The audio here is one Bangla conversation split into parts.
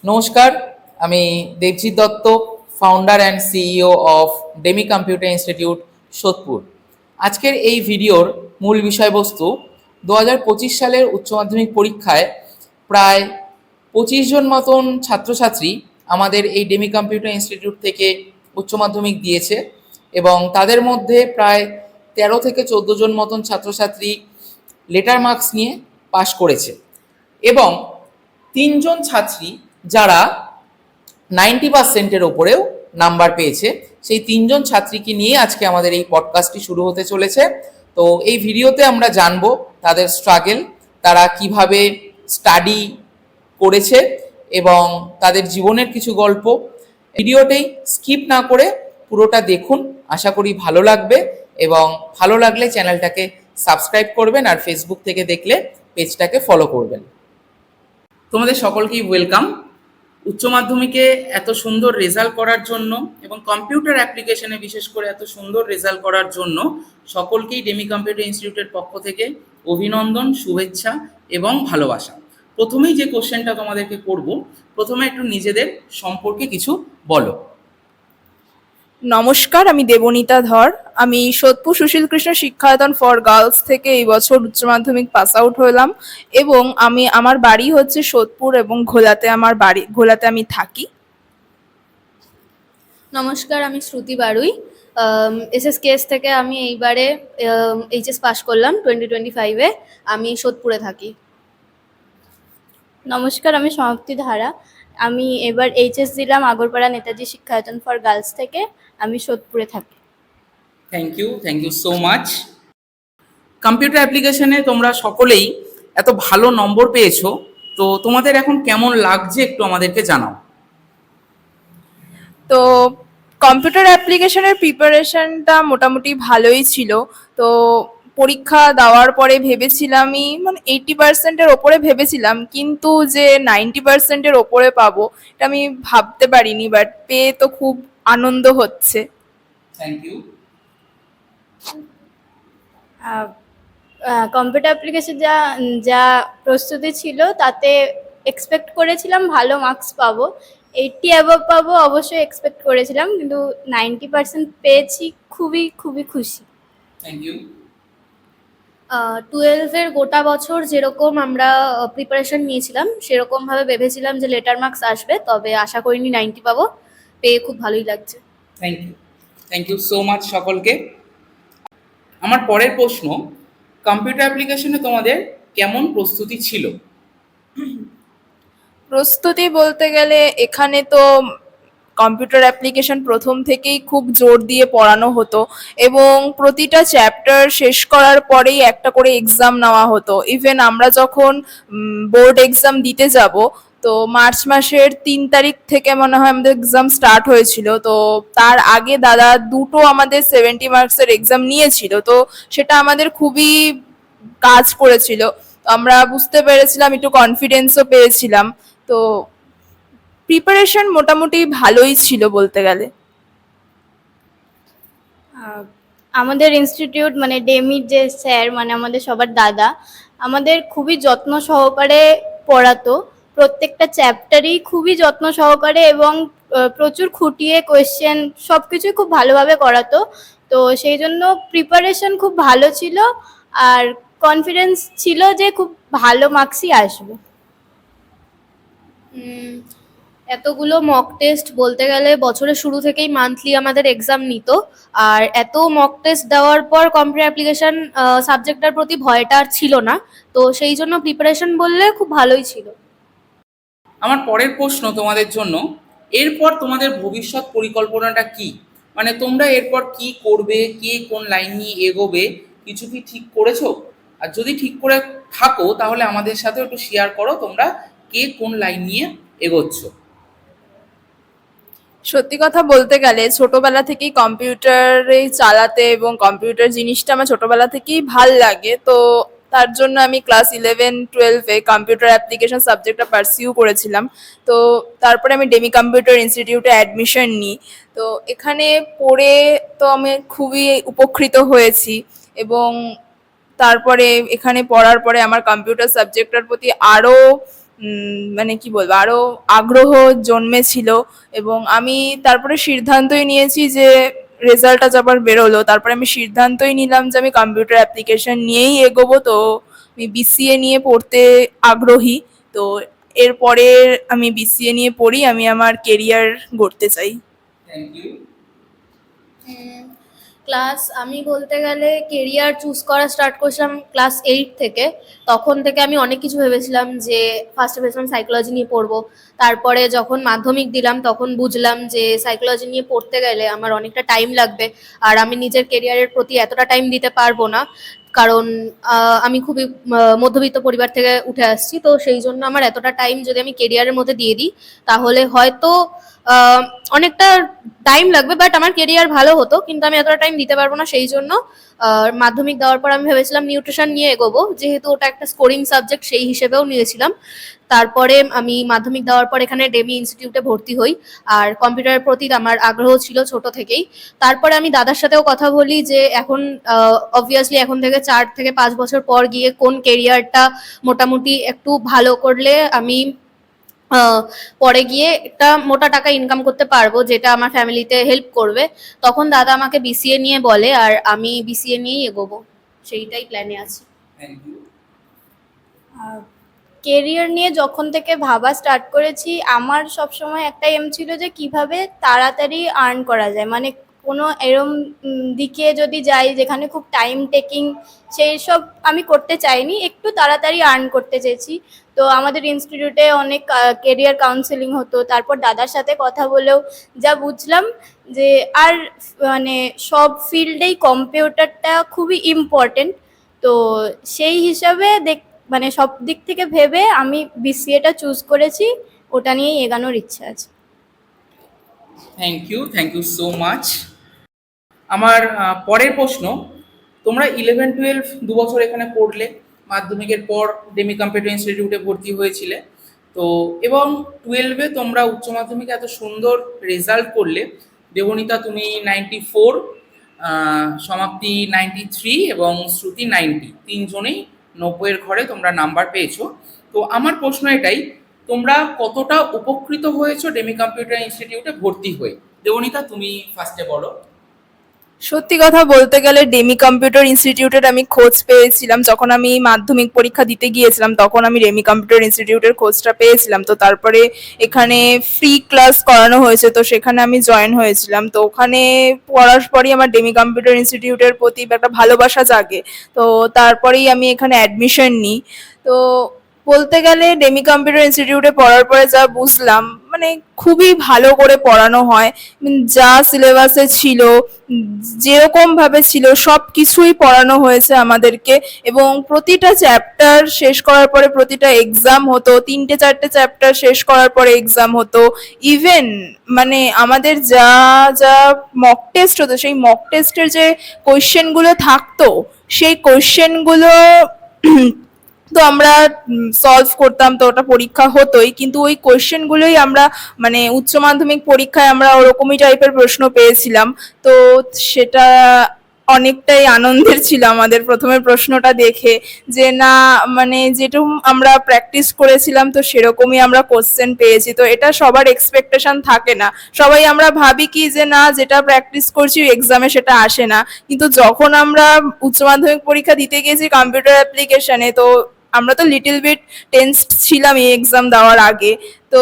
নমস্কার, আমি Debjit Dutta, founder and CEO of demi computer institute, Sodepur. আজকের এই ভিডিওর মূল বিষয়বস্তু 2025 সালের উচ্চ মাধ্যমিক পরীক্ষায় প্রায় 25 জন মতন ছাত্রছাত্রী আমাদের এই ডেমি কম্পিউটার ইনস্টিটিউট থেকে উচ্চ মাধ্যমিক দিয়েছে এবং তাদের মধ্যে প্রায় 13 থেকে 14 জন মতন ছাত্রছাত্রী লেটার মার্কস নিয়ে পাশ করেছে এবং 3 জন ছাত্রী যারা 90%-এর ওপরেও নাম্বার পেয়েছে। সেই 3 জন ছাত্রীকে নিয়ে আজকে আমাদের এই পডকাস্টটি শুরু হতে চলেছে। তো এই ভিডিওতে আমরা জানবো তাদের স্ট্রাগল, তারা কিভাবে স্টাডি করেছে এবং তাদের জীবনের কিছু গল্প। ভিডিওটাই স্কিপ না করে পুরোটা দেখুন, আশা করি ভালো লাগবে এবং ভালো লাগলে চ্যানেলটাকে সাবস্ক্রাইব করবেন আর ফেসবুক থেকে দেখলে পেজটাকে ফলো করবেন। তোমাদের সকলকেই ওয়েলকাম। উচ্চ মাধ্যমিকে এত সুন্দর রেজাল্ট করার জন্য এবং কম্পিউটার অ্যাপ্লিকেশনে বিশেষ করে এত সুন্দর রেজাল্ট করার জন্য সকলকেই ডেমি কম্পিউটার ইনস্টিটিউটের পক্ষ থেকে অভিনন্দন, শুভেচ্ছা এবং ভালোবাসা। প্রথমেই যে কোশ্চেনটা তোমাদেরকে করব, প্রথমে একটু নিজেদের সম্পর্কে কিছু বলো। নমস্কার, আমি দেবনীতা ধর। আমি সোদপুর সুশীল কৃষ্ণ শিক্ষায়তন ফর গার্লস থেকে এই বছর উচ্চ মাধ্যমিক পাস আউট হলাম এবং আমার বাড়ি হচ্ছে সোদপুর এবং ঘোলাতে আমি থাকি। নমস্কার, আমি শ্রুতি বারুই। এসএসকেএস থেকে আমি এইবারে এইচএস পাস করলাম 2025-এ। আমি সোদপুরে থাকি। নমস্কার, আমি সমাপ্তি ধারা। আমি এবার এইচএস দিলাম আগরপাড়া নেতাজি শিক্ষায়তন ফর গার্লস থেকে। আমি সোদপুরে থাকি। Thank you so much. Computer অ্যাপ্লিকেশনে তোমরা সকলেই এত ভালো নম্বর পেয়েছো, তো তোমাদের এখন কেমন লাগছে একটু আমাদেরকে জানাও। তো কম্পিউটার অ্যাপ্লিকেশনের প্রিপারেশনটা মোটামুটি ভালোই ছিল। তো পরীক্ষা দেওয়ার পরে ভেবেছিলামই 80%-এর ওপরে ভেবেছিলাম, কিন্তু যে 90%-এর ওপরে পাবো এটা আমি ভাবতে পারিনি, বাট পেয়ে তো খুব আনন্দ হচ্ছে। Thank you. কম্পিউটার অ্যাপ্লিকেশন যা যা প্রস্তুতি ছিল তাতে এক্সপেক্ট করেছিলাম ভালো মার্কস পাবো, 80 অ্যাবভ পাবো অবশ্যই এক্সপেক্ট করেছিলাম, কিন্তু 90% পেয়েছি। খুবই খুবই খুশি। Thank you. 12-এর গোটা বছর যেরকম আমরা প্রিপারেশন নিয়েছিলাম সেরকমভাবে ভেবেছিলাম যে লেটার মার্কস আসবে, তবে আশা করিনি 90 পাবো। পেয়ে খুব ভালোই লাগছে। থ্যাংক ইউ সো মাচ সকলকে। আমার পরের প্রশ্ন, কম্পিউটার অ্যাপ্লিকেশনে তোমাদের কেমন প্রস্তুতি ছিল? প্রস্তুতি বলতে গেলে এখানে তো কম্পিউটার অ্যাপ্লিকেশন প্রথম থেকেই খুব জোর দিয়ে পড়ানো হতো এবং প্রতিটা চ্যাপ্টার শেষ করার পরেই একটা করে এক্সাম নেওয়া হতো। ইভেন আমরা যখন বোর্ড এক্সাম দিতে যাব, তো মার্চ মাসের 3 তারিখ থেকে মনে হয় আমাদের এক্সাম স্টার্ট হয়েছিল। তো তার আগে দাদা দুটো আমাদের 70 মার্কসের এক্সাম নিয়েছিল, তো সেটা আমাদের খুবই কাজ করেছিল। আমরা বুঝতে পেরেছিলাম, একটু কনফিডেন্সও পেয়েছিলাম। তো প্রিপারেশন মোটামুটি ভালোই ছিল বলতে গেলে। আমাদের ইনস্টিটিউট ডেমির যে স্যার আমাদের সবার দাদা আমাদের খুবই যত্ন সহকারে পড়াতো। প্রত্যেকটা চ্যাপ্টারই খুবই যত্ন সহকারে এবং প্রচুর খুঁটিয়ে কোয়েশ্চেন সব কিছুই খুব ভালোভাবে করাতো। তো সেই জন্য প্রিপারেশন খুব ভালো ছিল আর কনফিডেন্স ছিল যে খুব ভালো মার্কসই আসবে। এতগুলো মক টেস্ট বলতে গেলে বছরের শুরু থেকেই মান্থলি আমাদের এক্সাম নিত, আর এত মক টেস্ট দেওয়ার পর কম্পিউটার অ্যাপ্লিকেশন সাবজেক্টটার প্রতি ভয়টা আর ছিল না। তো সেই জন্য প্রিপারেশন বললে খুব ভালোই ছিল। আমার পরের প্রশ্ন তোমাদের জন্য, এরপর তোমাদের ভবিষ্যৎ পরিকল্পনাটা কি? মানে তোমরা এরপর কি করবে, কে কোন লাইন নিয়ে এগোবে, কিছু কি ঠিক করেছো? আর যদি ঠিক করে থাকো তাহলে আমাদের সাথে একটু শেয়ার করো তোমরা কে কোন লাইন নিয়ে এগোচ্ছ। সত্যি কথা বলতে গেলে ছোটবেলা থেকেই কম্পিউটারে চালাতে এবং কম্পিউটার জিনিসটা আমার ছোটবেলা থেকেই ভাল লাগে। তো তার জন্য আমি ক্লাস 11-12-এ কম্পিউটার অ্যাপ্লিকেশন সাবজেক্টটা পারসিউ করেছিলাম। তো তারপরে আমি ডেমি কম্পিউটার ইনস্টিটিউটে অ্যাডমিশন নিই। তো এখানে পড়ে তো আমি খুবই উপকৃত হয়েছি এবং তারপরে এখানে পড়ার পরে আমার কম্পিউটার সাবজেক্টটার প্রতি আরও মানে কি বলবো, আরো আগ্রহ জন্মেছিল। এবং আমি তারপরে সিদ্ধান্তই নিয়েছি যে রেজাল্টটা যখন বেরোলো, তারপরে আমি সিদ্ধান্তই নিলাম যে আমি কম্পিউটার অ্যাপ্লিকেশন নিয়েই এগোবো। তো আমি বিসিএ নিয়ে পড়তে আগ্রহী। তো এরপরে আমি বিসিএ নিয়ে পড়ি, আমি আমার কেরিয়ার গড়তে চাই। Thank you. আমি বলতে গেলে কেরিয়ার চুজ করা স্টার্ট করেছিলাম ক্লাস 8 থেকে। তখন থেকে আমি অনেক কিছু ভেবেছিলাম, যে ফার্স্টে ভেবেছিলাম সাইকোলজি নিয়ে পড়বো। তারপরে যখন মাধ্যমিক দিলাম তখন বুঝলাম যে সাইকোলজি নিয়ে পড়তে গেলে আমার অনেকটা টাইম লাগবে, আর আমি নিজের কেরিয়ারের প্রতি এতটা টাইম দিতে পারবো না। কারণ আমি খুবই মধ্যবিত্ত পরিবার থেকে উঠে আসছি, তো সেই জন্য আমার এতটা টাইম যদি আমি কেরিয়ারের মধ্যে দিয়ে দিই তাহলে হয়তো অনেকটা টাইম লাগবে, বাট আমার কেরিয়ার ভালো হতো, কিন্তু আমি এতটা টাইম দিতে পারবো না। সেই জন্য মাধ্যমিক দেওয়ার পর আমি ভেবেছিলাম নিউট্রিশন নিয়ে এগোবো, যেহেতু ওটা একটা স্কোরিং সাবজেক্ট সেই হিসেবেও নিয়েছিলাম। তারপরে আমি মাধ্যমিক দেওয়ার পর এখানে ডেমি ইনস্টিটিউটে ভর্তি হই, আর কম্পিউটারের প্রতি আমার আগ্রহ ছিল ছোট থেকেই। তারপরে আমি দাদার সাথেও কথা বলি যে এখন অবভিয়াসলি এখন থেকে 4 থেকে 5 বছর পর গিয়ে কোন কেরিয়ারটা মোটামুটি একটু ভালো করলে আমি পরে গিয়ে একটা মোটা টাকা ইনকাম করতে পারবো, যেটা আমার ফ্যামিলিতে হেল্প করবে। তখন দাদা আমাকে বিসিএ নিয়ে বলে, আর আমি বিসিএ নিয়েই এগোবো, সেইটাই প্ল্যানে আছে। Thank you. কেরিয়ার নিয়ে যখন থেকে ভাবা স্টার্ট করেছি, আমার সবসময় একটা এম ছিল যে কিভাবে তাড়াতাড়ি আর্ন করা যায়, মানে কোনো এরম দিকে যদি যাই যেখানে খুব টাইম টেকিং, সেই সব আমি করতে চাইনি, একটু তাড়াতাড়ি আর্ন করতে চেয়েছি। তো আমাদের ইনস্টিটিউটে অনেক কেরিয়ার কাউন্সেলিং হতো, তারপর দাদার সাথে কথা বলেও যা বুঝলাম যে আর মানে সব ফিল্ডেই কম্পিউটারটা খুবই ইম্পর্টেন্ট। তো সেই হিসাবে মানে সব দিক থেকে ভেবে আমি বিসিএটা চুজ করেছি, ওটা নিয়েই এগানোর ইচ্ছা আছে। Thank you so much. আমার পরের প্রশ্ন, তোমরা 11-12 2 বছর এখানে পড়লে, মাধ্যমিকের পর ডেমি কম্পিউটার ইনস্টিটিউটে ভর্তি হয়েছিলে, তো এবং 12-এ তোমরা উচ্চ মাধ্যমিকে এত সুন্দর রেজাল্ট করলে। দেবনীতা তুমি 94, সমাপ্তি 93 এবং শ্রুতি 90, তিনজনেই 90-এর ঘরে তোমরা নাম্বার পেয়েছো। তো আমার প্রশ্ন এটাই, তোমরা কতটা উপকৃত হয়েছো ডেমি কম্পিউটার ইনস্টিটিউটে ভর্তি হয়ে? দেবনীতা তুমি ফার্স্টে বলো। সত্যি কথা বলতে গেলে ডেমি কম্পিউটার ইনস্টিটিউটের আমি খোঁজ পেয়েছিলাম যখন আমি মাধ্যমিক পরীক্ষা দিতে গিয়েছিলাম, তখন আমি ডেমি কম্পিউটার ইনস্টিটিউটের খোঁজটা পেয়েছিলাম। তো তারপরে এখানে ফ্রি ক্লাস করানো হয়েছে, তো সেখানে আমি জয়েন হয়েছিলাম। তো ওখানে পড়ার পরই আমার ডেমি কম্পিউটার ইনস্টিটিউটের প্রতি একটা ভালোবাসা জাগে। তো তারপরেই আমি এখানে অ্যাডমিশন নিই। তো বলতে গেলে ডেমি কম্পিউটার ইনস্টিটিউটে পড়ার পরে যা বুঝলাম, মানে খুবই ভালো করে পড়ানো হয়। যা সিলেবাসে ছিল, যেরকম ভাবে ছিল, সব কিছুই পড়ানো হয়েছে আমাদেরকে। এবং প্রতিটা চ্যাপ্টার শেষ করার পরে প্রতিটা এক্সাম হতো, 3-4টে চ্যাপ্টার শেষ করার পরে এক্সাম হতো। ইভেন মানে আমাদের যা যা মক টেস্ট হতো, সেই মক টেস্টের যে কোয়েশ্চেনগুলো থাকতো, সেই কোয়েশ্চেনগুলো তো আমরা সলভ করতাম, তো ওটা পরীক্ষা হতোই। কিন্তু ওই কোয়েশ্চেনগুলোই আমরা মানে উচ্চ মাধ্যমিক পরীক্ষায় আমরা ওরকমই টাইপের প্রশ্ন পেয়েছিলাম। তো সেটা অনেকটাই আনন্দের ছিল আমাদের প্রথমে প্রশ্নটা দেখে, যে না মানে যেরকম আমরা প্র্যাকটিস করেছিলাম তো সেরকমই আমরা কোশ্চেন পেয়েছি। তো এটা সবার এক্সপেকটেশন থাকে না, সবাই আমরা ভাবি কি যে না যেটা প্র্যাকটিস করছি এক্সামে সেটা আসে না। কিন্তু যখন আমরা উচ্চ মাধ্যমিক পরীক্ষা দিতে গেছি কম্পিউটার অ্যাপ্লিকেশনে, তো আমরা তো লিটল বিট টেন্সড ছিলাম এই এক্সাম দেওয়ার আগে। তো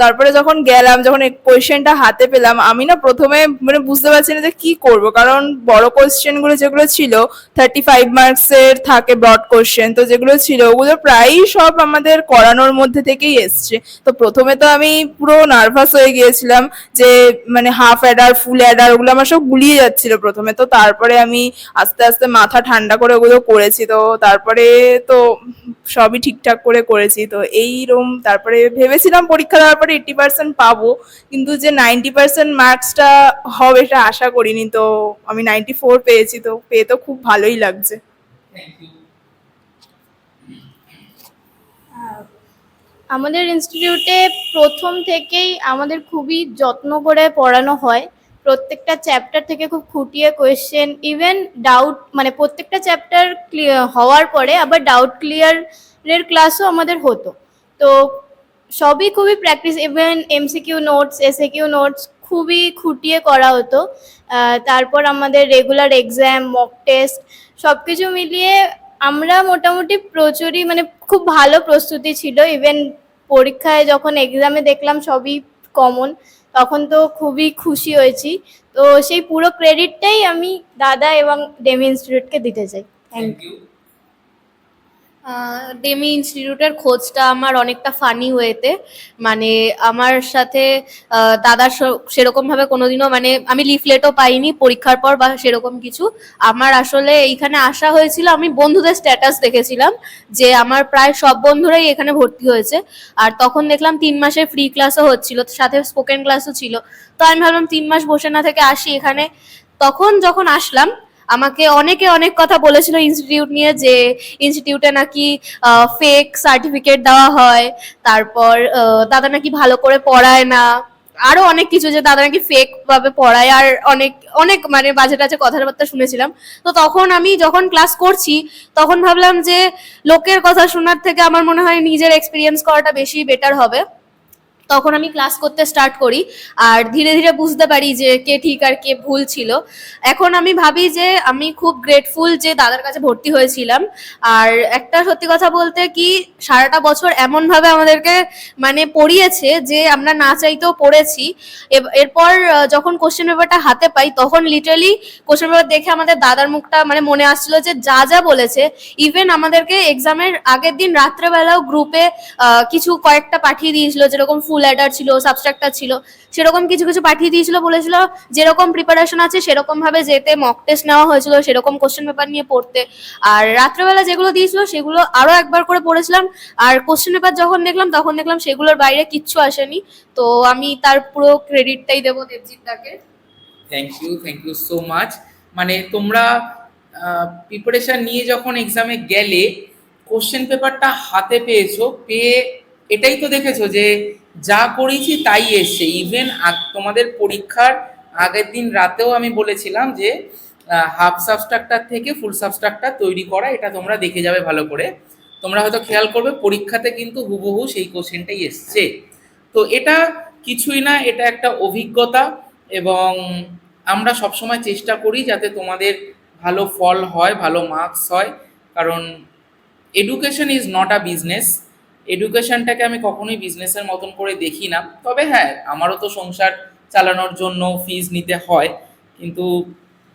তারপরে যখন গেলাম, যখন কোয়েশ্চেনটা হাতে পেলাম, আমি না প্রথমে মানে বুঝতে পারছি না যে কি করব, কারণ বড় কোয়েশ্চেনগুলো যেগুলো ছিল 35 মার্কসের থাকে ব্রড কোয়েশ্চেন, তো যেগুলো ছিল ওগুলো প্রায়ই সব আমাদের করানোর মধ্যে থেকেই এসছে। তো প্রথমে তো আমি পুরো নার্ভাস হয়ে গিয়েছিলাম যে মানে হাফ অ্যাডার ফুল অ্যাডার ওগুলো আমার সব গুলিয়ে যাচ্ছিল প্রথমে। তো তারপরে আমি আস্তে আস্তে মাথা ঠান্ডা করে ওগুলো করেছি। তো তারপরে তো সবই ঠিকঠাক করে করেছি। তো এইরকম তারপরে ভেবেছিলাম পরীক্ষা দেওয়ার পরে 80% পাবো, কিন্তু যে 90% মার্কসটা হবে এটা আশা করিনি। তো আমি 94 পেয়েছি, তো পেয়ে তো খুব ভালোই লাগছে। Thank you. আমাদের ইনস্টিটিউটে প্রথম থেকেই আমাদের খুবই যত্ন করে পড়ানো হয়, প্রত্যেকটা চ্যাপ্টার থেকে খুব খুঁটিয়ে কোয়েশ্চেন, ইভেন ডাউট মানে প্রত্যেকটা চ্যাপ্টার ক্লিয়ার হওয়ার পরে আবার ডাউট ক্লিয়ারের ক্লাসও আমাদের হতো। তো সবই খুবই practice, even MCQ notes, SAQ notes খুবই খুঁটিয়ে করা হতো। তারপর আমাদের রেগুলার এক্সাম, মক টেস্ট সব কিছু মিলিয়ে আমরা মোটামুটি প্রচুরই মানে খুব ভালো প্রস্তুতি ছিল। ইভেন পরীক্ষায় যখন এক্সামে দেখলাম সবই কমন, তখন তো খুবই খুশি হয়েছি। তো সেই পুরো ক্রেডিটটাই আমি দাদা এবং ডেমি ইনস্টিটিউটকে দিতে চাই। Thank you. ডেমি ইনস্টিটিউটের খোঁজটা আমার অনেকটা ফানি ওয়েতে, মানে আমার সাথে দাদার সেরকম ভাবে কোনোদিনও মানে আমি লিফলেটও পাইনি পরীক্ষার পর বা সেরকম কিছু। আমার আসলে এইখানে আসা হয়েছিল, আমি বন্ধুদের স্ট্যাটাস দেখেছিলাম যে আমার প্রায় সব বন্ধুরাই এখানে ভর্তি হয়েছে, আর তখন দেখলাম 3 মাসের ফ্রি ক্লাসও হচ্ছিল, সাথে স্পোকেন ক্লাসও ছিল। তো আমি ভাবলাম 3 মাস বসে না থেকে আসি এখানে। তখন যখন আসলাম আমাকে অনেকে অনেক কথা বলেছিল ইনস্টিটিউট নিয়ে, যে ইনস্টিটিউটে নাকি ফেক সার্টিফিকেট দেওয়া হয়, তারপর দাদা নাকি ভালো করে পড়ায় না, আরো অনেক কিছু, যে দাদা নাকি ফেক ভাবে পড়ায়, আর অনেক অনেক মানে বাজে টাজে কথাবার্তা শুনেছিলাম। তো তখন আমি যখন ক্লাস করছি তখন ভাবলাম যে লোকের কথা শোনার থেকে আমার মনে হয় নিজের এক্সপিরিয়েন্স করাটা বেশি বেটার হবে। তখন আমি ক্লাস করতে স্টার্ট করি, আর ধীরে ধীরে বুঝতে পারি যে কে ঠিক আর কে ভুল ছিল। এখন আমি ভাবি যে আমি খুব গ্রেটফুল যে দাদার কাছে ভর্তি হয়েছিলাম। আর একটা সত্যি কথা বলতে কি, সারাটা বছর এমনভাবে আমাদেরকে মানে পড়িয়েছে যে আমরা না চাইতেও পড়েছি। এরপর যখন কোশ্চেন পেপারটা হাতে পাই তখন লিটারালি কোশ্চেন পেপার দেখে আমাদের দাদার মুখটা মানে মনে আসছিল যে যা যা বলেছে। ইভেন আমাদেরকে এক্সামের আগের দিন রাত্রেবেলাও গ্রুপে কিছু কয়েকটা পাঠিয়ে দিয়েছিল, যেরকম ফুল অ্যাডার ছিল, সাবস্ট্রাক্টার ছিল, সেরকম কিছু কিছু পাঠিয়ে দিয়েছিল, বলেছিল যেরকম প্রিপারেশন আছে সেরকম ভাবে যেতে, মক টেস্ট নেওয়া হয়েছিল সেরকম কোশ্চেন পেপার নিয়ে পড়তে। আর রাত্রেবেলা যেগুলো দিয়েছিল সেগুলো আরো একবার করে পড়েছিলাম, আর কোশ্চেন পেপার যখন দেখলাম তখন দেখলাম সেগুলোর বাইরে কিচ্ছু আসেনি। তো আমি তার পুরো ক্রেডিটটাই দেবো দেবজিৎ দাকে। Thank you so much. মানে তোমরা প্রিপারেশন নিয়ে যখন এক্সামে গেলে কোশ্চেন পেপারটা হাতে পেয়েছো, পেয়ে এটাই তো দেখেছো যে যা করেছি তাই এসছে। ইভেন তোমাদের পরীক্ষার আগের দিন রাতেও আমি বলেছিলাম যে হাফ সাবস্ট্রাক্টার থেকে ফুল সাবস্ট্রাক্টার তৈরি করা, এটা তোমরা দেখে যাবে ভালো করে। তোমরা হয়তো খেয়াল করবে পরীক্ষাতে কিন্তু হুবহু সেই কোশ্চেনটাই এসছে। তো এটা কিছুই না, এটা একটা অভিজ্ঞতা, এবং আমরা সবসময় চেষ্টা করি যাতে তোমাদের ভালো ফল হয়, ভালো মার্কস হয়। কারণ education is not a business. এডুকেশনটাকে আমি কখনোই বিজনেসের মতন করে দেখি না। তবে হ্যাঁ, আমারও তো সংসার চালানোর জন্য ফিজ নিতে হয়, কিন্তু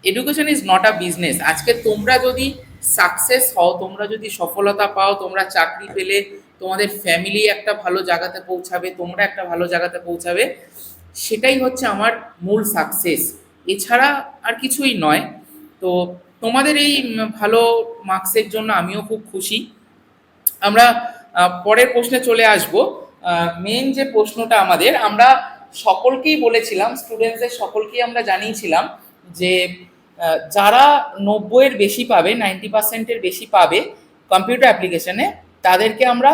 education is not a business. আজকে তোমরা যদি সাকসেস হও, তোমরা যদি সফলতা পাও, তোমরা চাকরি পেলে, তোমাদের ফ্যামিলি একটা ভালো জায়গাতে পৌঁছাবে, তোমরা একটা ভালো জায়গাতে পৌঁছাবে, সেটাই হচ্ছে আমার মূল সাকসেস, এছাড়া আর কিছুই নয়। তো তোমাদের এই ভালো মার্কসের জন্য আমিও খুব খুশি। আমরা পরের প্রশ্নে চলে আসব। মেন যে প্রশ্নটা আমাদের, আমরা সকলকেই বলেছিলাম, স্টুডেন্টসদের সকলকেই আমরা জানিয়েছিলাম যে যারা 90-এর বেশি পাবে, 90%-এর বেশি পাবে কম্পিউটার অ্যাপ্লিকেশনে, তাদেরকে আমরা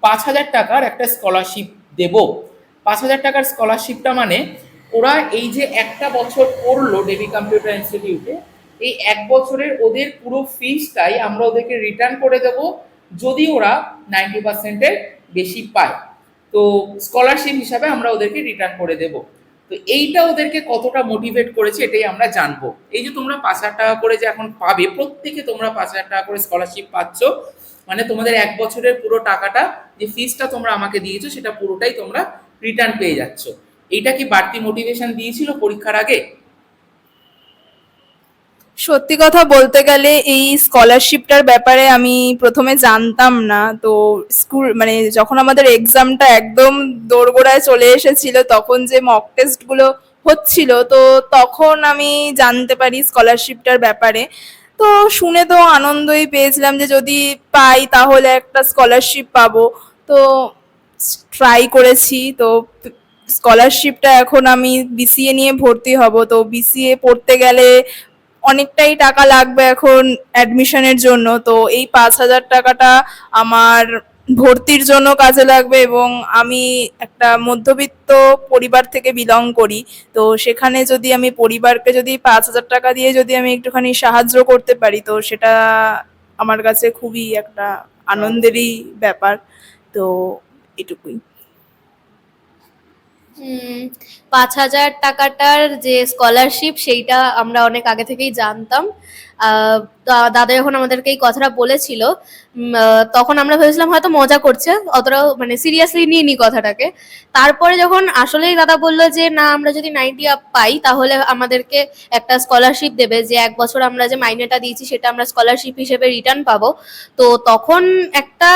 5,000 টাকার একটা স্কলারশিপ দেব। 5,000 টাকার স্কলারশিপটা মানে ওরা এই যে একটা বছর পড়লো ডেমি কম্পিউটার ইনস্টিটিউটে, এই 1 বছরের ওদের পুরো ফিসটাই আমরা ওদেরকে রিটার্ন করে দেব যদি ওরা 90%-এর বেশি পায়। তো স্কলারশিপ হিসাবে আমরা ওদেরকে রিটার্ন করে দেব। তো এইটা ওদেরকে কতটা মোটিভেট করেছে এটাই আমরা জানবো। এই যে তোমরা 5,000 টাকা করে যে এখন পাবে, প্রত্যেকে তোমরা 5,000 টাকা করে স্কলারশিপ পাচ্ছ, মানে তোমাদের 1 বছরের পুরো টাকাটা, যে ফিসটা তোমরা আমাকে দিয়েছো, সেটা পুরোটাই তোমরা রিটার্ন পেয়ে যাচ্ছ। এইটা কি বাড়তি মোটিভেশন দিয়েছিল পরীক্ষার আগে? সত্যি কথা বলতে গেলে এই স্কলারশিপটার ব্যাপারে আমি প্রথমে জানতাম না। তো স্কুল মানে যখন আমাদের এক্সামটা একদম দোরগোড়ায় চলে এসেছিল, তখন যে মক টেস্টগুলো হচ্ছিল, তো তখন আমি জানতে পারি স্কলারশিপটার ব্যাপারে। তো শুনে তো আনন্দই পেয়েছিলাম যে যদি পাই তাহলে একটা স্কলারশিপ পাবো। তো ট্রাই করেছি। তো স্কলারশিপটা এখন আমি বিসিএ নিয়ে ভর্তি হব। তো বিসিএ পড়তে গেলে অনেকটাই টাকা লাগবে এখন অ্যাডমিশনের জন্য। তো এই 5,000 টাকাটা আমার ভর্তির জন্য কাজে লাগবে, এবং আমি একটা মধ্যবিত্ত পরিবার থেকে বিলং করি। তো সেখানে যদি আমি পরিবারকে যদি 5,000 টাকা দিয়ে যদি আমি একটুখানি সাহায্য করতে পারি, তো সেটা আমার কাছে খুবই একটা আনন্দেরই ব্যাপার। তো এটুকুই। 5,000 টাকাটার যে স্কলারশিপ সেইটা আমরা অনেক আগে থেকেই জানতাম। দাদা যখন আমাদেরকে এই কথাটা বলেছিল, তখন আমরা ভেবেছিলাম হয়তো মজা করছে, অতটাও মানে সিরিয়াসলি নিইনি কথাটাকে। তারপরে যখন আসলেই দাদা বলল যে না, আমরা যদি 90 আপ পাই তাহলে আমাদেরকে একটা স্কলারশিপ দেবে, যে 1 বছর আমরা যে মাইনেটা দিয়েছি সেটা আমরা স্কলারশিপ হিসেবে রিটার্ন পাবো। তো তখন একটা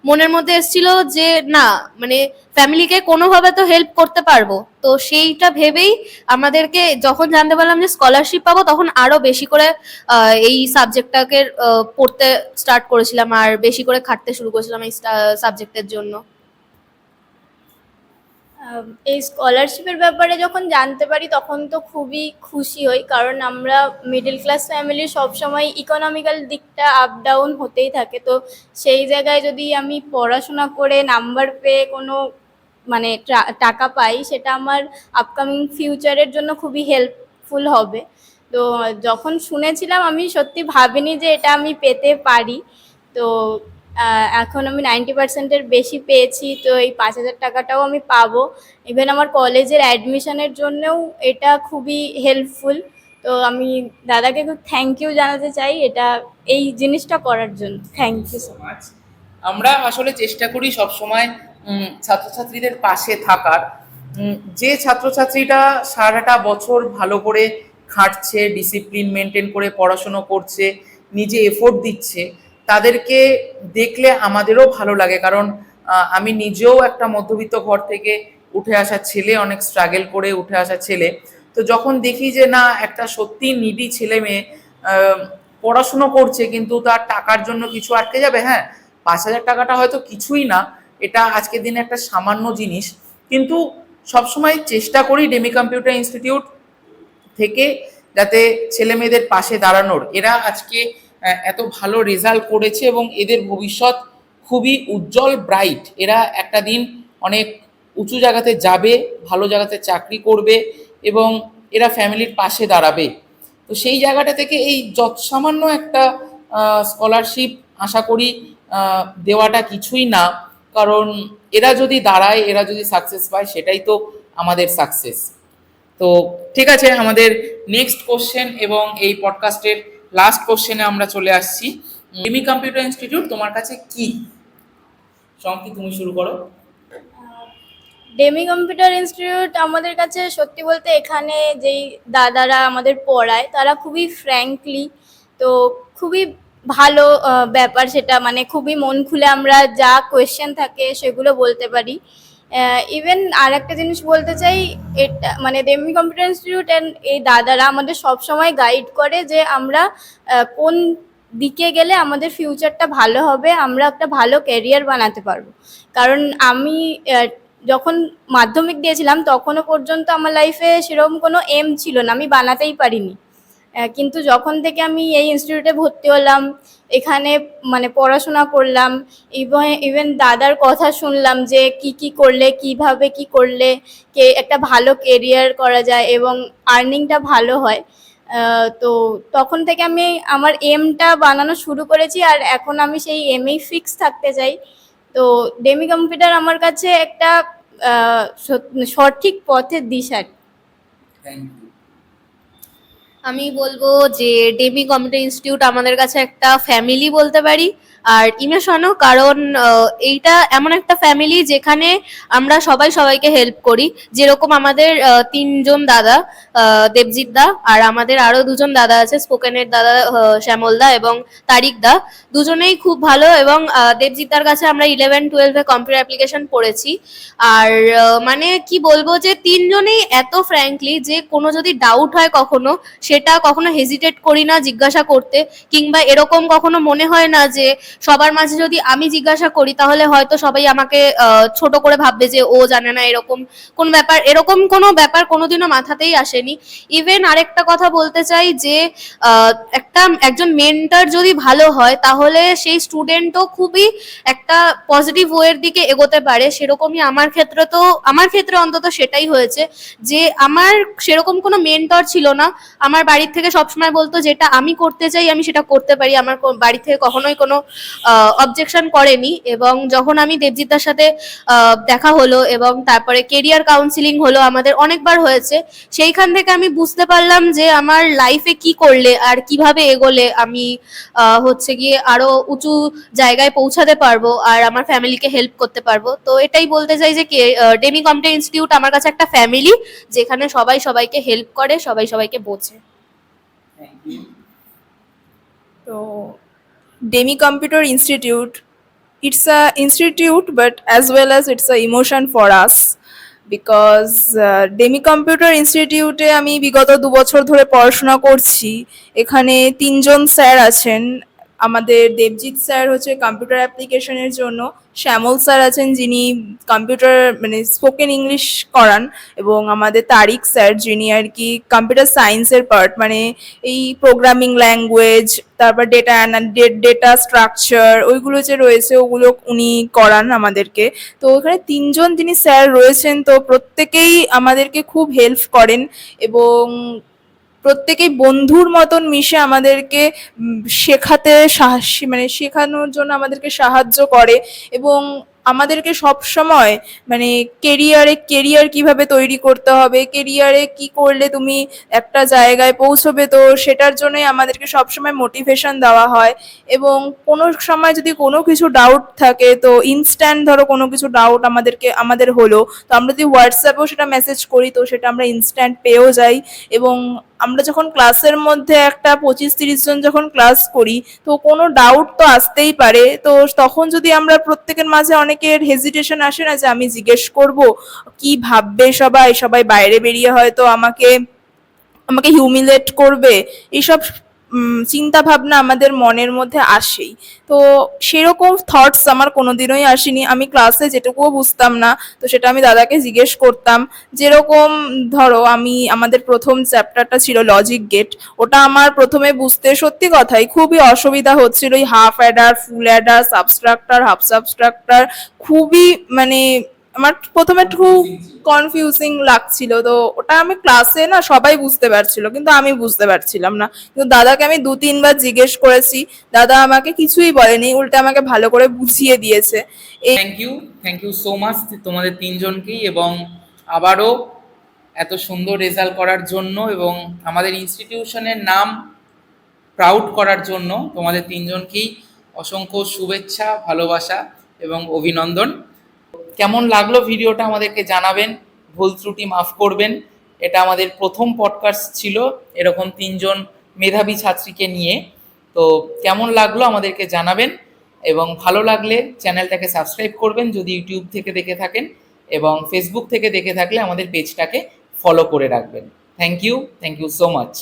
মনের মধ্যে এসেছিল যে না, মানে ফ্যামিলিকে কোনোভাবে তো হেল্প করতে পারবো। তো সেইটা ভেবেই আমাদেরকে যখন জানতে পারলাম যে স্কলারশিপ পাবো, তখন আরো বেশি করে এই সাবজেক্টটাকে পড়তে স্টার্ট করেছিলাম আর বেশি করে খাটতে শুরু করেছিলাম এই সাবজেক্টের জন্য। এই স্কলারশিপের ব্যাপারে যখন জানতে পারি তখন তো খুবই খুশি হই, কারণ আমরা মিডল ক্লাস ফ্যামিলি, সবসময় ইকোনমিক্যাল দিকটা আপ ডাউন হতেই থাকে। তো সেই জায়গায় যদি আমি পড়াশোনা করে নাম্বার পেয়ে কোনো মানে টাকা পাই, সেটা আমার আপকামিং ফিউচারের জন্য খুবই হেল্পফুল হবে। তো যখন শুনেছিলাম আমি সত্যি ভাবিনি যে এটা আমি পেতে পারি। তো এখন আমি 90%-এর বেশি পেয়েছি, তো এই 5,000 টাকাটাও আমি পাবো। ইভেন আমার কলেজের অ্যাডমিশনের জন্যও এটা খুবই হেল্পফুল। তো আমি দাদাকে খুব থ্যাংক ইউ জানাতে চাই এটা, এই জিনিসটা করার জন্য। Thank you so much. আমরা আসলে চেষ্টা করি সবসময় ছাত্রছাত্রীদের পাশে থাকার। যে ছাত্রছাত্রীটা সারাটা বছর ভালো করে খাটছে, ডিসিপ্লিন মেনটেন করে পড়াশুনো করছে, নিজে এফোর্ট দিচ্ছে, তাদেরকে দেখলে আমাদেরও ভালো লাগে। কারণ আমি নিজেও একটা মধ্যবিত্ত ঘর থেকে উঠে আসা ছেলে, অনেক স্ট্রাগল করে উঠে আসা ছেলে। তো যখন দেখি যে না, একটা সত্যি নিডি ছেলে মেয়ে পড়াশুনো করছে কিন্তু তার টাকার জন্য কিছু আটকে যাবে, হ্যাঁ 5,000 টাকাটা হয়তো কিছুই না, এটা আজকের দিনে একটা সামান্য জিনিস, কিন্তু সবসময় চেষ্টা করি ডেমি কম্পিউটার ইনস্টিটিউট থেকে যাতে ছেলে মেয়েদের পাশে দাঁড়ানোর। এরা আজকে এত ভালো রেজাল্ট করেছে এবং এদের ভবিষ্যৎ খুবই উজ্জ্বল, ব্রাইট। এরা একটা দিন অনেক উঁচু জায়গাতে যাবে, ভালো জায়গাতে চাকরি করবে এবং এরা ফ্যামিলির পাশে দাঁড়াবে। তো সেই জায়গাটা থেকে এই সামান্য একটা স্কলারশিপ আশা করি দেওয়াটা কিছুই না। কারণ এরা যদি দাঁড়ায়, এরা যদি সাকসেস পায়, সেটাই তো আমাদের সাকসেস। তো ঠিক আছে, আমাদের নেক্সট কোশ্চেন এবং এই পডকাস্টের লাস্ট কোশ্চেনে আমরা চলে আসছি। ডেমি কম্পিউটার ইনস্টিটিউট তোমার কাছে কি? সংকি, তুমি শুরু করো। ডেমি কম্পিউটার ইনস্টিটিউট আমাদের কাছে সত্যি বলতে এখানে যেই দাদারা আমাদের পড়ায় তারা খুবই ফ্র্যাঙ্কলি, তো খুবই ভালো ব্যাপার সেটা, মানে খুবই মন খুলে আমরা যা কোয়েশ্চেন থাকে সেগুলো বলতে পারি। ইভেন আর একটা জিনিস বলতে চাই, এটা মানে ডেমি কম্পিউটার ইনস্টিটিউট অ্যান্ড এই দাদারা আমাদের সবসময় গাইড করে যে আমরা কোন দিকে গেলে আমাদের ফিউচারটা ভালো হবে, আমরা একটা ভালো ক্যারিয়ার বানাতে পারবো। কারণ আমি যখন মাধ্যমিক দিয়েছিলাম তখনও পর্যন্ত আমার লাইফে সেরকম কোনো এম ছিল না, আমি বানাতেই পারিনি। কিন্তু যখন থেকে আমি এই ইনস্টিটিউটে ভর্তি হলাম, এখানে মানে পড়াশোনা করলাম, ইভেন দাদার কথা শুনলাম যে কি করলে, কিভাবে কি করলে একটা ভালো কেরিয়ার করা যায় এবং আর্নিংটা ভালো হয়। তো তখন থেকে আমি আমার এমটা বানানো শুরু করেছি আর এখন আমি সেই এমেই ফিক্স থাকতে চাই। তো ডেমি কম্পিউটার আমার কাছে একটা সঠিক পথের দিশা। Thank you. আমি বলবো যে ডেমি কম্পিউটার ইনস্টিটিউট আমাদের কাছে একটা ফ্যামিলি বলতে পারি। আর ইমেশনও, কারণ এইটা এমন একটা ফ্যামিলি যেখানে আমরা সবাই সবাইকে হেল্প করি। যেরকম আমাদের 3জন দাদা, দেবজিৎ দা, আর আমাদের আরো 2জন দাদা আছে, স্পোকেনের দাদা শ্যামল দা এবং তারিক দা, দুজনেই খুব ভালো। এবং দেবজিৎ দার কাছে আমরা 11-12-এ কম্পিউটার অ্যাপ্লিকেশন পড়েছি। আর মানে কি বলবো যে 3জনেই এত ফ্র্যাঙ্কলি যে কোনো যদি ডাউট হয় কখনো, সেটা কখনো হেজিটেট করি না জিজ্ঞাসা করতে, কিংবা এরকম কখনো মনে হয় না যে সবার মাঝে যদি আমি জিজ্ঞাসা করি তাহলে হয়তো সবাই আমাকে ছোট করে ভাববে যে ও জানে না, এরকম কোনো ব্যাপার কোনোদিনও মাথাতেই আসেনি। ইভেন আরেকটা কথা বলতে চাই যে একজন মেন্টর যদি ভালো হয় তাহলে সেই স্টুডেন্টও খুবই একটা পজিটিভ ওয়ের দিকে এগোতে পারে। সেরকমই আমার ক্ষেত্রে অন্তত সেটাই হয়েছে যে আমার সেরকম কোনো মেন্টর ছিল না। আমার আমার বাড়ির থেকে সবসময় বলতো যেটা আমি করতে চাই আমি সেটা করতে পারি, আমার বাড়ি থেকে কখনোই কোনো অবজেকশন করেনি। এবং যখন আমি দেবজিৎদার সাথে দেখা হলো এবং তারপরে কেরিয়ার কাউন্সিলিং হলো, আমাদের অনেকবার হয়েছে, সেইখান থেকে আমি বুঝতে পারলাম যে আমার লাইফে কি করলে আর কিভাবে এগোলে আমি হচ্ছে গিয়ে আরো উঁচু জায়গায় পৌঁছাতে পারবো আর আমার ফ্যামিলিকে হেল্প করতে পারবো। তো এটাই বলতে চাই যে ডেমি কম্পিউটার ইনস্টিটিউট আমার কাছে একটা ফ্যামিলি, যেখানে সবাই সবাইকে হেল্প করে, সবাই সবাইকে বোঝে। তো Demi Computer Institute, it's a institute but as well as it's a emotion for us because Demi Computer Institute এ আমি বিগত 2 বছর ধরে পড়াশোনা করছি। এখানে 3জন স্যার আছেন। আমাদের দেবজিৎ স্যার হচ্ছে কম্পিউটার অ্যাপ্লিকেশনের জন্য, শ্যামল স্যার আছেন যিনি কম্পিউটার মানে স্পোকেন ইংলিশ করান, এবং আমাদের তারিক স্যার যিনি আর কি কম্পিউটার সায়েন্সের পার্ট, মানে এই প্রোগ্রামিং ল্যাঙ্গুয়েজ, তারপর ডেটা স্ট্রাকচার ওইগুলো যে রয়েছে ওগুলো উনি করান আমাদেরকে। তো ওখানে 3জন যিনি স্যার রয়েছেন, তো প্রত্যেকেই আমাদেরকে খুব হেল্প করেন এবং প্রত্যেকেই বন্ধুর মতন মিশে আমাদেরকে শেখাতে মানে শেখানোর জন্য আমাদেরকে সাহায্য করে এবং আমাদেরকে সব সময় মানে কেরিয়ার কিভাবে তৈরি করতে হবে, কেরিয়ারে কি করলে তুমি একটা জায়গায় পৌঁছবে, তো সেটার জন্যই আমাদেরকে সবসময় মোটিভেশন দেওয়া হয়। এবং কোনো সময় যদি কোনো কিছু ডাউট থাকে, তো ইনস্ট্যান্ট ধরো কোনো কিছু ডাউট আমাদের হলো, তো আমরা যদি হোয়াটসঅ্যাপেও সেটা মেসেজ করি তো সেটা আমরা ইনস্ট্যান্ট পেয়েও যাই। এবং আমরা যখন ক্লাসের মধ্যে একটা 25-30 জন যখন ক্লাস করি, তো কোনো ডাউট তো আসতেই পারে, তো তখন যদি আমরা প্রত্যেকের মাঝে অনেকের হেজিটেশন আসে না যে আমি জিজ্ঞেস করব, কি ভাববে সবাই বাইরে বেরিয়ে হয়তো আমাকে হিউমিলেট করবে, এইসব চিন্তা ভাবনা আমাদের মনের মধ্যে আসেই। তো সেরকম থটস আমার কোনোদিনই আসেনি। আমি ক্লাসে যেটুকুও বুঝতাম না তো সেটা আমি দাদাকে জিজ্ঞেস করতাম। যেরকম ধরো আমাদের প্রথম চ্যাপ্টারটা ছিল লজিক গেট, ওটা আমার প্রথমে বুঝতে সত্যি কথাই খুবই অসুবিধা হচ্ছিল। ওই half adder, full adder, subtractor, half subtractor খুবই মানে আমার প্রথমে খুব কনফিউজিং লাগছিল। তো ওটা আমি ক্লাসে না সবাই বুঝতে পারছিল কিন্তু আমি বুঝতে পারছিলাম না, কিন্তু দাদাকে আমি 2-3 বার জিজ্ঞেস করেছি, দাদা আমাকে কিছুই বলেনি, উল্টে আমাকে ভালো করে বুঝিয়ে দিয়েছে। এই থ্যাংক ইউ সো মাচ তোমাদের 3জনকেই, এবং আবারও এত সুন্দর রেজাল্ট করার জন্য এবং আমাদের ইনস্টিটিউশনের নাম প্রাউড করার জন্য তোমাদের 3জনকেই অসংখ্য শুভেচ্ছা, ভালোবাসা এবং অভিনন্দন। কেমন লাগলো ভিডিওটা আমাদেরকে জানাবেন, ভুল ত্রুটি মাফ করবেন। এটা আমাদের প্রথম পডকাস্ট ছিল এরকম 3জন মেধাবী ছাত্রীকে নিয়ে। তো কেমন লাগলো আমাদেরকে জানাবেন, এবং ভালো লাগলে চ্যানেলটাকে সাবস্ক্রাইব করবেন যদি ইউটিউব থেকে দেখে থাকেন, এবং ফেসবুক থেকে দেখে থাকলে আমাদের পেজটাকে ফলো করে রাখবেন। Thank you so much.